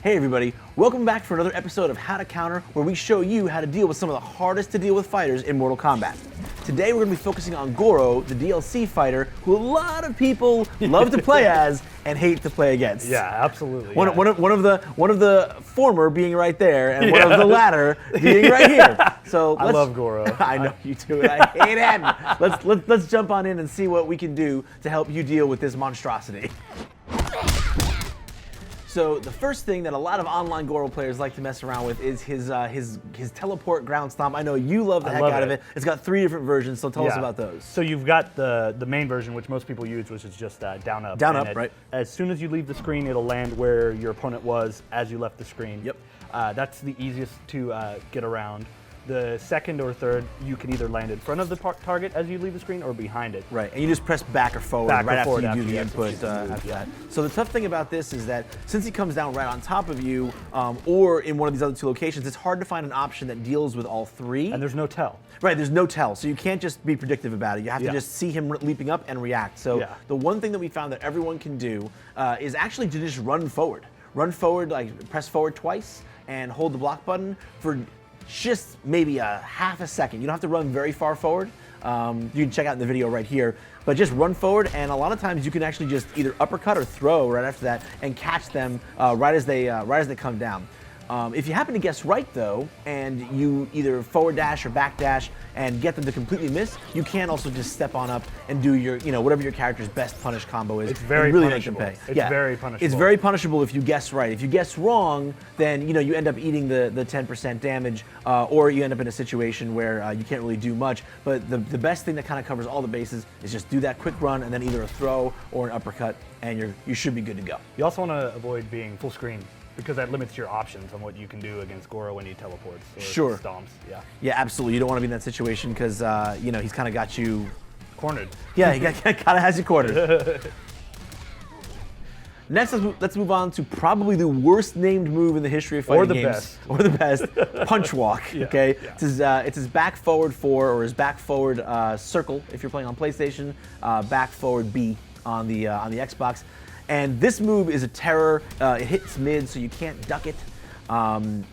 Hey everybody, welcome back for another episode of How to Counter, where we show you how to deal with some of the hardest to deal with fighters in Mortal Kombat. Today we're going to be focusing on Goro, the DLC fighter, who a lot of people love to play as and hate to play against. Yeah, absolutely. One of the former being right there, and one of the latter being right here. So I love Goro. I know you do, and I hate him. Let's jump on in and see what we can do to help you deal with this monstrosity. So the first thing that a lot of online Goro players like to mess around with is his teleport ground stomp. I know you love the heck out of it. It's got 3 different versions, so tell us about those. So you've got the main version, which most people use, which is just down up. Down up, right. As soon as you leave the screen, it'll land where your opponent was as you left the screen. Yep. That's the easiest to get around. The second or third, you can either land in front of the target as you leave the screen or behind it. Right, and you just press back or forward right after you do the input after that. So the tough thing about this is that since he comes down right on top of you, or in one of these other 2 locations, it's hard to find an option that deals with all 3. And there's no tell. Right, there's no tell, so you can't just be predictive about it. You have to just see him leaping up and react. So the one thing that we found that everyone can do is actually to just run forward. Run forward, like press forward twice and hold the block button for just maybe a half a second. You don't have to run very far forward. You can check out in the video right here, but just run forward, and a lot of times you can actually just either uppercut or throw right after that and catch them right as they come down. If you happen to guess right though, and you either forward dash or back dash and get them to completely miss, you can also just step on up and do your, whatever your character's best punish combo is. It's very really punishable. Make them pay. It's very punishable. It's very punishable if you guess right. If you guess wrong, then you end up eating the 10% damage, or you end up in a situation where you can't really do much. But the best thing that kind of covers all the bases is just do that quick run and then either a throw or an uppercut, and you should be good to go. You also want to avoid being full screen, because that limits your options on what you can do against Goro when he teleports or stomps. Yeah, absolutely. You don't want to be in that situation because he's kind of got you cornered. Yeah, he kind of has you cornered. Next, let's move on to probably the worst named move in the history of fighting games. Or the best. Punch walk. Okay. Yeah. It's his back forward 4 or his back forward circle if you're playing on PlayStation. Back forward B on the Xbox. And this move is a terror. It hits mid, so you can't duck it.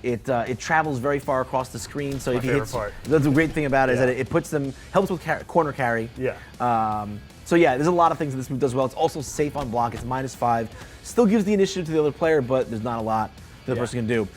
It travels very far across the screen. So if he hits, that's the great thing about it is that it puts them, helps with corner carry. Yeah. So yeah, there's a lot of things that this move does well. It's also safe on block. It's -5. Still gives the initiative to the other player, but there's not a lot the other person can do.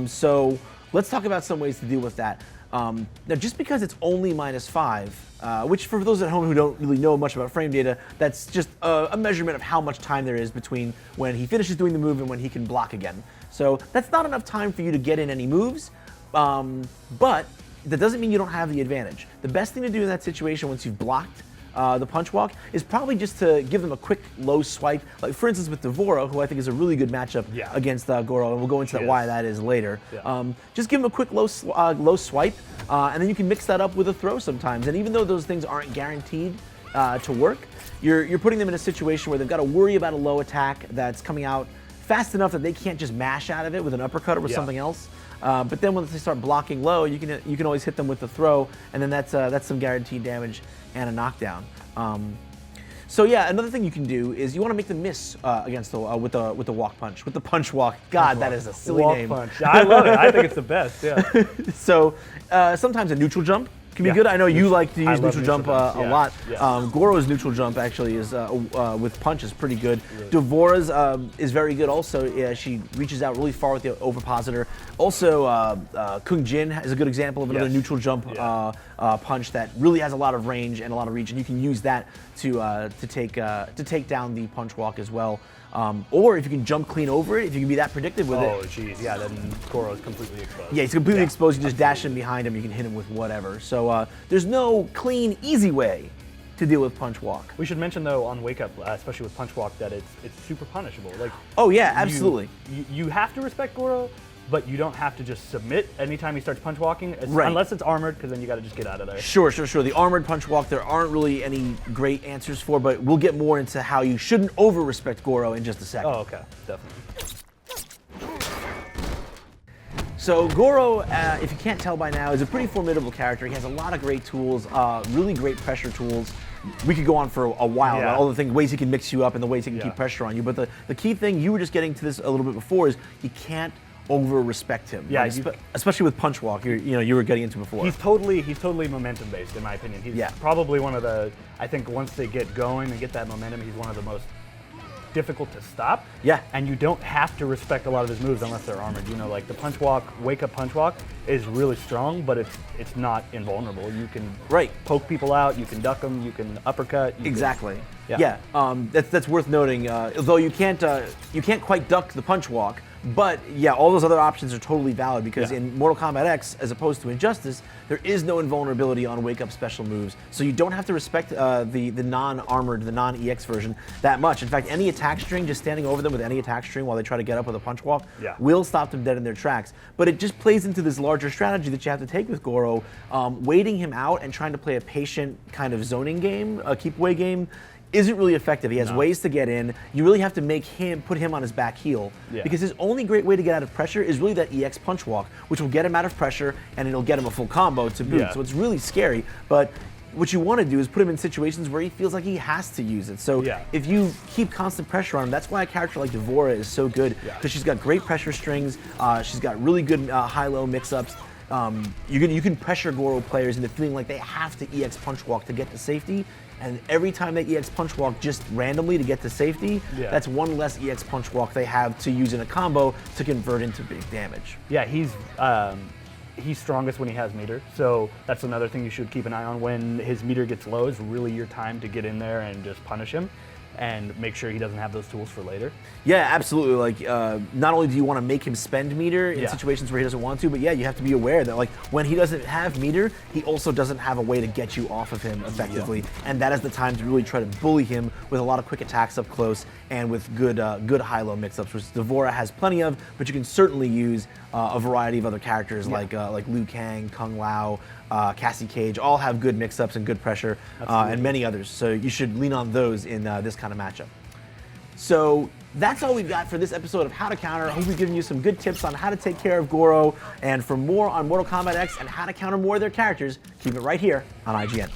So let's talk about some ways to deal with that. Now, just because it's only -5, which for those at home who don't really know much about frame data, that's just a measurement of how much time there is between when he finishes doing the move and when he can block again. So that's not enough time for you to get in any moves, but that doesn't mean you don't have the advantage. The best thing to do in that situation once you've blocked the punch walk is probably just to give them a quick low swipe. Like for instance with Goro, who I think is a really good matchup against Goro, and we'll go into why that is later. Just give him a quick low swipe, and then you can mix that up with a throw sometimes. And even though those things aren't guaranteed to work, you're putting them in a situation where they've got to worry about a low attack that's coming out fast enough that they can't just mash out of it with an uppercut or with something else. But then once they start blocking low, you can always hit them with the throw, and then that's some guaranteed damage and a knockdown. So yeah, another thing you can do is you want to make them miss against with the walk punch, with the punch walk. God, that is a silly name. Walk punch. I love it. I think it's the best. Yeah. So sometimes a neutral jump can be good. I know you like to use neutral jump a lot. Goro's neutral jump actually is with punch is pretty good. Devora's is very good also. She reaches out really far with the ovipositor. Also, Kung Jin is a good example of another neutral jump punch that really has a lot of range and a lot of reach, and you can use that to take down the punch walk as well. Or if you can jump clean over it, if you can be that predictive with it. Oh, jeez, yeah, then Goro's completely exposed. Yeah, he's completely exposed. You just dash him behind him, you can hit him with whatever. So there's no clean, easy way to deal with punch walk. We should mention though on Wake Up, especially with punch walk, that it's super punishable. Like, oh yeah, absolutely. You have to respect Goro, but you don't have to just submit anytime he starts punch walking, unless it's armored, because then you got to just get out of there. Sure. The armored punch walk, there aren't really any great answers for, but we'll get more into how you shouldn't over-respect Goro in just a second. Oh, okay, definitely. So Goro, if you can't tell by now, is a pretty formidable character. He has a lot of great tools, really great pressure tools. We could go on for a while about all the ways he can mix you up and the ways he can keep pressure on you. But the key thing, you were just getting to this a little bit before, is you can't over-respect him. Yeah, like, especially with punch walk, you were getting into before. He's totally momentum based, in my opinion. He's probably one of the, I think once they get going and get that momentum, he's one of the most difficult to stop. Yeah. And you don't have to respect a lot of his moves unless they're armored. You know, like the punch walk, wake up punch walk is really strong, but it's not invulnerable. You can poke people out, you can duck them, you can uppercut. Exactly. That's worth noting. Although you can't quite duck the punch walk, but yeah, all those other options are totally valid because in Mortal Kombat X, as opposed to Injustice, there is no invulnerability on wake up special moves, so you don't have to respect the non-armored, the non-EX version that much. In fact, any attack string, just standing over them with any attack string while they try to get up with a punch walk, will stop them dead in their tracks. But it just plays into this larger strategy that you have to take with Goro, waiting him out and trying to play a patient kind of zoning game, a keep away game, isn't really effective. He has ways to get in. You really have to put him on his back heel because his only great way to get out of pressure is really that EX punch walk, which will get him out of pressure and it'll get him a full combo to boot. So it's really scary. But what you want to do is put him in situations where he feels like he has to use it. So if you keep constant pressure on him, that's why a character like D'Vorah is so good because she's got great pressure strings. She's got really good high-low mix-ups. You can pressure Goro players into feeling like they have to EX punch walk to get to safety. And every time they EX punch walk just randomly to get to safety, that's one less EX punch walk they have to use in a combo to convert into big damage. Yeah, he's strongest when he has meter, so that's another thing you should keep an eye on. When his meter gets low is really your time to get in there and just punish him and make sure he doesn't have those tools for later. Yeah, absolutely. Like, not only do you want to make him spend meter in situations where he doesn't want to, but you have to be aware that like when he doesn't have meter, he also doesn't have a way to get you off of him effectively, and that is the time to really try to bully him with a lot of quick attacks up close and with good high-low mix-ups, which D'Vorah has plenty of, but you can certainly use a variety of other characters like Liu Kang, Kung Lao, Cassie Cage, all have good mix-ups and good pressure, and many others. So you should lean on those in this kind of matchup. So that's all we've got for this episode of How to Counter. I hope we've given you some good tips on how to take care of Goro. And for more on Mortal Kombat X and how to counter more of their characters, keep it right here on IGN.